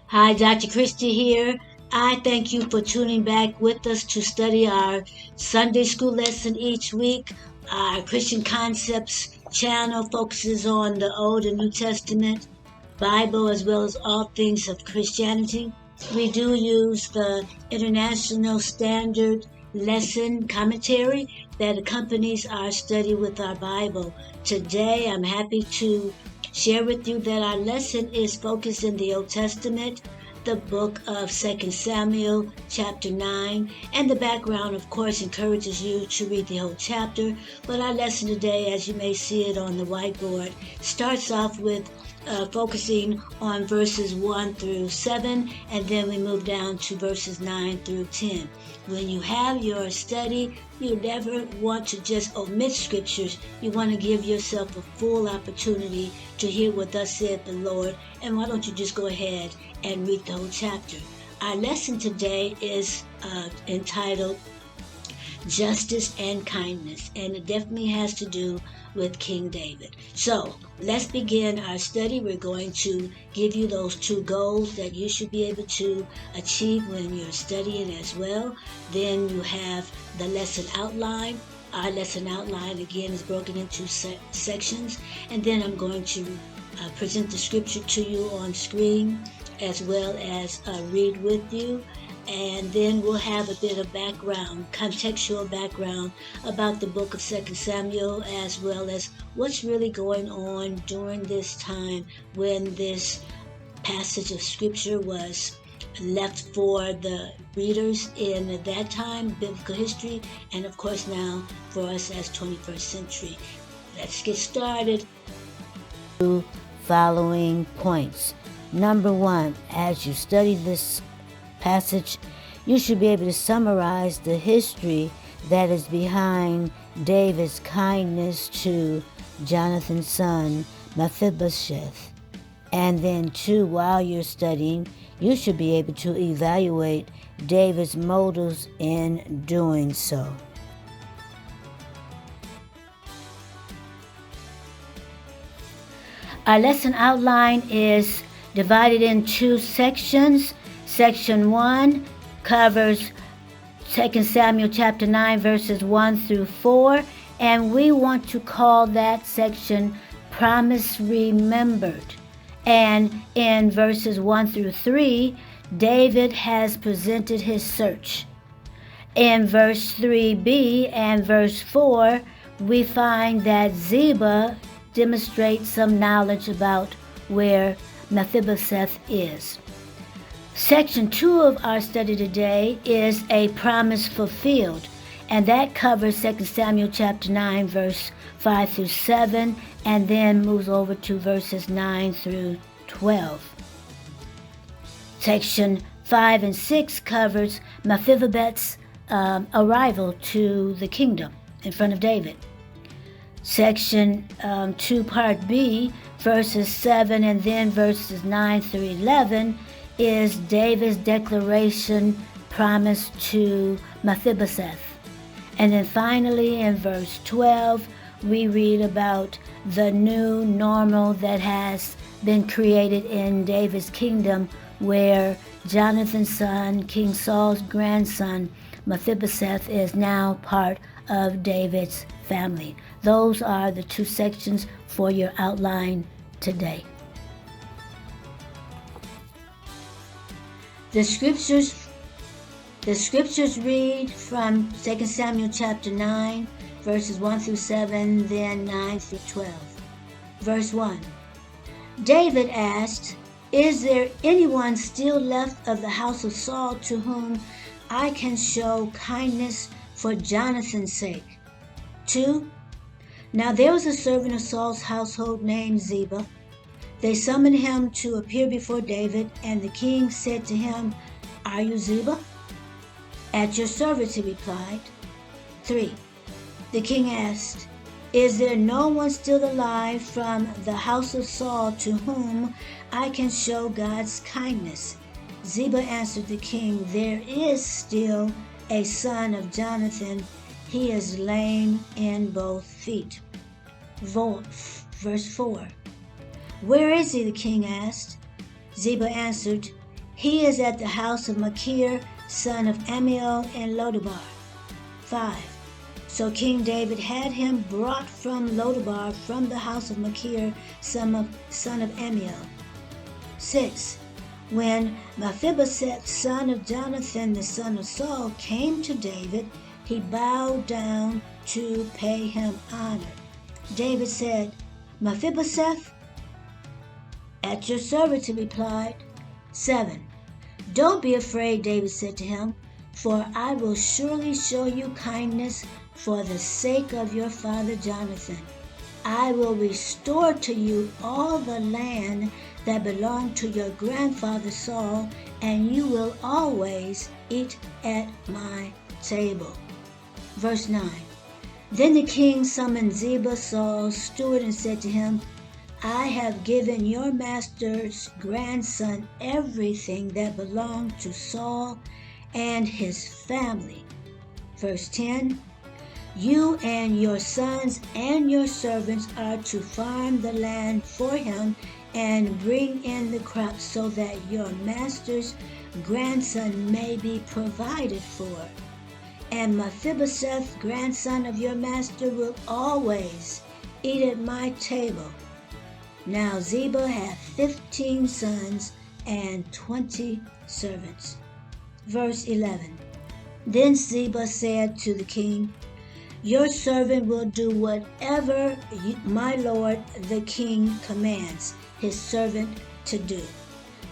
Hi, Dr. Christie here. I thank you for tuning back with us to study our Sunday school lesson each week. Our Christian Concepts channel focuses on the Old and New Testament, Bible, as well as all things of Christianity. We do use the International Standard Lesson commentary that accompanies our study with our Bible. Today, I'm happy to share with you that our lesson is focused in the Old Testament, the book of 2 Samuel chapter 9, and the background, of course, encourages you to read the whole chapter. But our lesson today, as you may see it on the whiteboard, starts off with focusing on verses 1 through 7, and then we move down to verses 9 through 10. When you have your study, you never want to just omit scriptures. You want to give yourself a full opportunity to hear what thus said the Lord. And why don't you just go ahead and read the whole chapter? Our lesson today is entitled Justice and Kindness, and it definitely has to do with King David. So let's begin our study. We're going to give you those two goals that you should be able to achieve when you're studying as well. Then you have the lesson outline. Our lesson outline again is broken into sections, and then I'm going to present the scripture to you on screen as well as read with you. And then we'll have a bit of background, contextual background about the book of 2 Samuel, as well as what's really going on during this time when this passage of scripture was left for the readers in that time, biblical history, and of course now for us as 21st century. Let's get started. Following points. Number 1, as you study this passage, you should be able to summarize the history that is behind David's kindness to Jonathan's son, Mephibosheth. And then 2, while you're studying, you should be able to evaluate David's motives in doing so. Our lesson outline is divided in 2 sections. Section 1 covers 2 Samuel chapter 9 verses 1 through 4, and we want to call that section Promise Remembered. And in verses 1 through 3, David has presented his search. In verse 3b and verse 4, we find that Ziba demonstrates some knowledge about where Mephibosheth is. Section 2 of our study today is a promise fulfilled, and that covers 2 Samuel chapter 9 verse 5 through 7, and then moves over to verses 9 through 12. Section 5 and 6 covers Mephibosheth's arrival to the kingdom in front of David. Section 2 part B, verses 7 and then verses 9 through 11, is David's declaration promise to Mephibosheth. And then finally in verse 12, we read about the new normal that has been created in David's kingdom, where Jonathan's son, King Saul's grandson, Mephibosheth, is now part of David's family. Those are the 2 sections for your outline today. The scriptures read from 2 Samuel chapter 9, verses 1 through 7, then 9 through 12. Verse 1. David asked, "Is there anyone still left of the house of Saul to whom I can show kindness for Jonathan's sake?" 2. Now there was a servant of Saul's household named Ziba. They summoned him to appear before David, and the king said to him, "Are you Ziba?" "At your service," he replied. 3. The king asked, "Is there no one still alive from the house of Saul to whom I can show God's kindness?" Ziba answered the king, "There is still a son of Jonathan. He is lame in both feet." Verse 4. "Where is he?" the king asked. Ziba answered, He is at the house of Machir, son of Ammiel in Lodabar. 5. So King David had him brought from Lodabar, from the house of Machir, son of Ammiel. 6. When Mephibosheth, son of Jonathan, the son of Saul, came to David, he bowed down to pay him honor. David said, Mephibosheth? At your service, he replied. 7. Don't be afraid, David said to him, for I will surely show you kindness for the sake of your father Jonathan. I will restore to you all the land that belonged to your grandfather Saul, and you will always eat at my table. Verse 9. Then the king summoned Ziba, Saul's steward, and said to him, I have given your master's grandson everything that belonged to Saul and his family. Verse 10. You and your sons and your servants are to farm the land for him and bring in the crops so that your master's grandson may be provided for. And Mephibosheth, grandson of your master, will always eat at my table. Now Ziba had 15 sons and 20 servants. Verse 11. Then Ziba said to the king, Your servant will do whatever my lord the king commands his servant to do.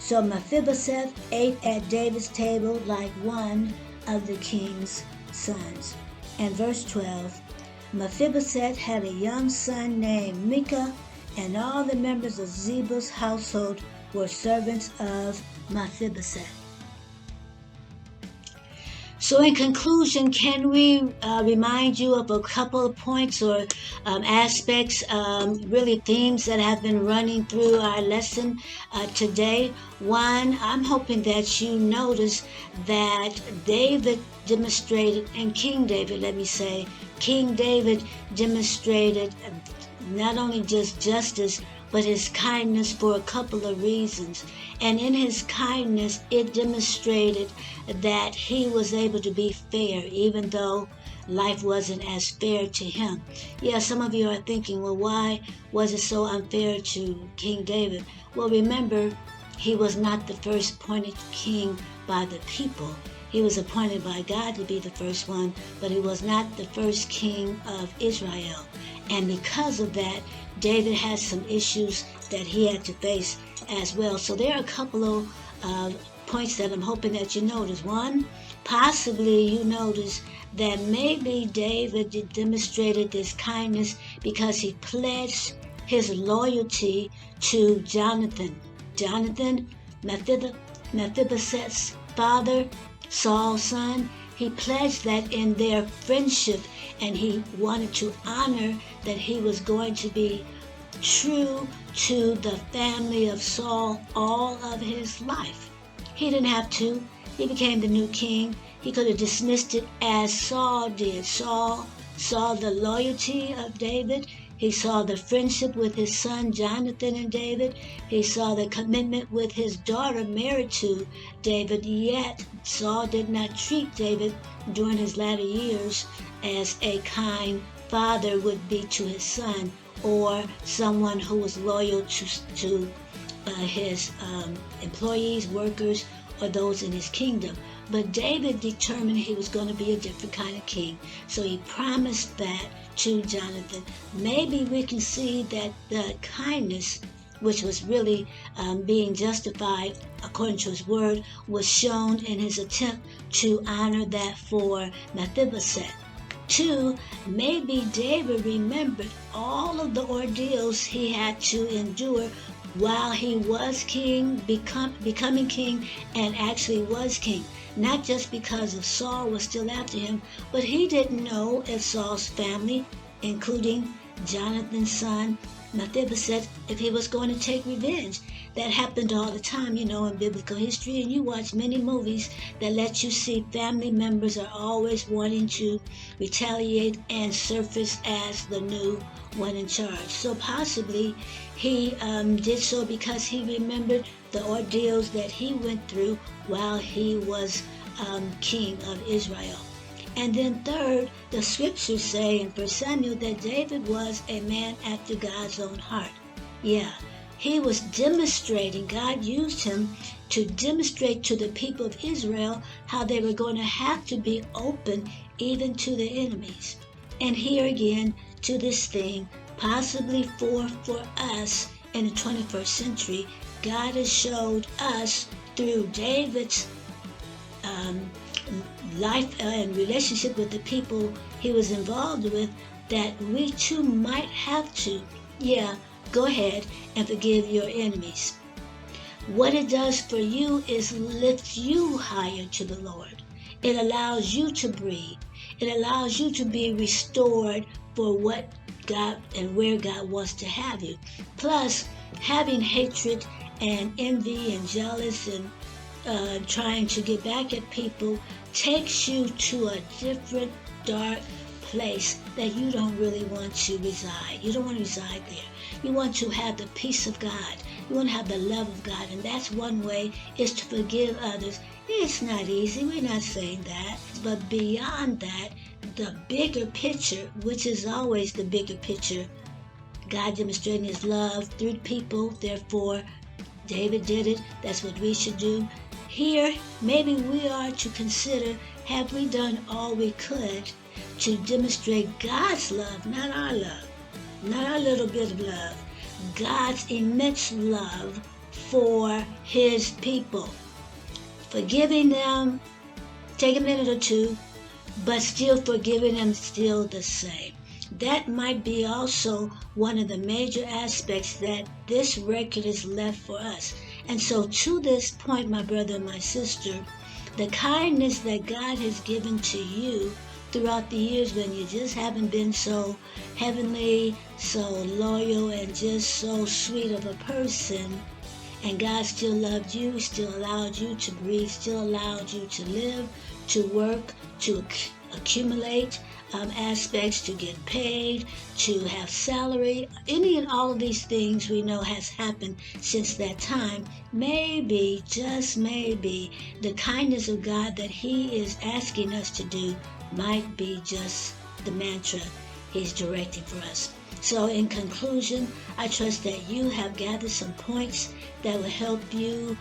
So Mephibosheth ate at David's table like one of the king's sons. And verse 12. Mephibosheth had a young son named Micah, and all the members of Ziba's household were servants of Mephibosheth. So in conclusion, can we remind you of a couple of points or aspects, really themes that have been running through our lesson today? One, I'm hoping that you notice that David demonstrated, and King David demonstrated not only just justice, but his kindness for a couple of reasons. And in his kindness, it demonstrated that he was able to be fair, even though life wasn't as fair to him. Yeah, some of you are thinking, well, why was it so unfair to King David? Well, remember, he was not the first appointed king by the people. He was appointed by God to be the first one, but he was not the first king of Israel. And because of that, David has some issues that he had to face as well. So there are a couple of points that I'm hoping that you notice. One, possibly you notice that maybe David demonstrated this kindness because he pledged his loyalty to Jonathan. Jonathan, Mephibosheth's father, Saul's son, he pledged that in their friendship, and he wanted to honor that he was going to be true to the family of Saul all of his life. He didn't have to. He became the new king. He could have dismissed it as Saul did. Saul saw the loyalty of David. He saw the friendship with his son Jonathan and David. He saw the commitment with his daughter married to David. Yet Saul did not treat David during his latter years as a kind father would be to his son, or someone who was loyal to his employees, workers, or those in his kingdom. But David determined he was going to be a different kind of king. So he promised that to Jonathan. Maybe we can see that the kindness, which was really being justified according to his word, was shown in his attempt to honor that for Mephibosheth. 2, maybe David remembered all of the ordeals he had to endure while he was king, becoming king, and actually was king. Not just because of Saul was still after him, but he didn't know if Saul's family, including Jonathan's son, Mephibosheth if he was going to take revenge. That happened all the time, in biblical history, and you watch many movies that let you see family members are always wanting to retaliate and surface as the new one in charge. So possibly he did so because he remembered the ordeals that he went through while he was king of Israel. And then third, the scriptures say in 1 Samuel that David was a man after God's own heart. Yeah, he was demonstrating, God used him to demonstrate to the people of Israel how they were going to have to be open even to the enemies. And here again, to this thing, possibly for us in the 21st century, God has showed us through David's life and relationship with the people he was involved with, that we too might have to, go ahead and forgive your enemies. What it does for you is lift you higher to the Lord. It allows you to breathe. It allows you to be restored for what God and where God wants to have you. Plus, having hatred and envy and jealous and trying to get back at people takes you to a different dark place that you don't really want to reside. You don't want to reside there. You want to have the peace of God. You want to have the love of God. And that's one way, is to forgive others. It's not easy. We're not saying that. But beyond that, the bigger picture, which is always the bigger picture, God demonstrating his love through people. Therefore, David did it. That's what we should do. Here, maybe we are to consider, have we done all we could to demonstrate God's love, not our love, not our little bit of love, God's immense love for his people. Forgiving them, take a minute or two, but still forgiving them still the same. That might be also one of the major aspects that this record is left for us. And so to this point, my brother and my sister, the kindness that God has given to you throughout the years when you just haven't been so heavenly, so loyal, and just so sweet of a person, and God still loved you, still allowed you to breathe, still allowed you to live, to work, to accumulate aspects, to get paid, to have salary, any and all of these things we know has happened since that time. Maybe, just maybe, the kindness of God that he is asking us to do might be just the mantra he's directing for us. So in conclusion, I trust that you have gathered some points that will help you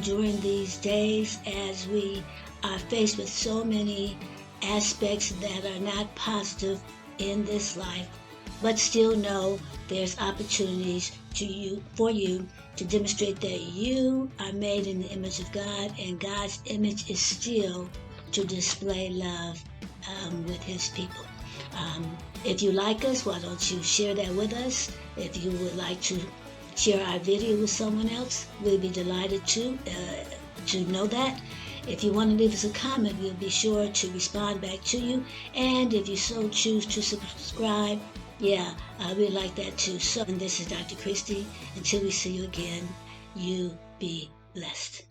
during these days as we are faced with so many aspects that are not positive in this life, but still know there's opportunities for you to demonstrate that you are made in the image of God, and God's image is still to display love with his people. If you like us, why don't you share that with us? If you would like to share our video with someone else, we'll be delighted to know that. If you want to leave us a comment, we'll be sure to respond back to you. And if you so choose to subscribe, we'd like that too. So, and this is Dr. Christie. Until we see you again, you be blessed.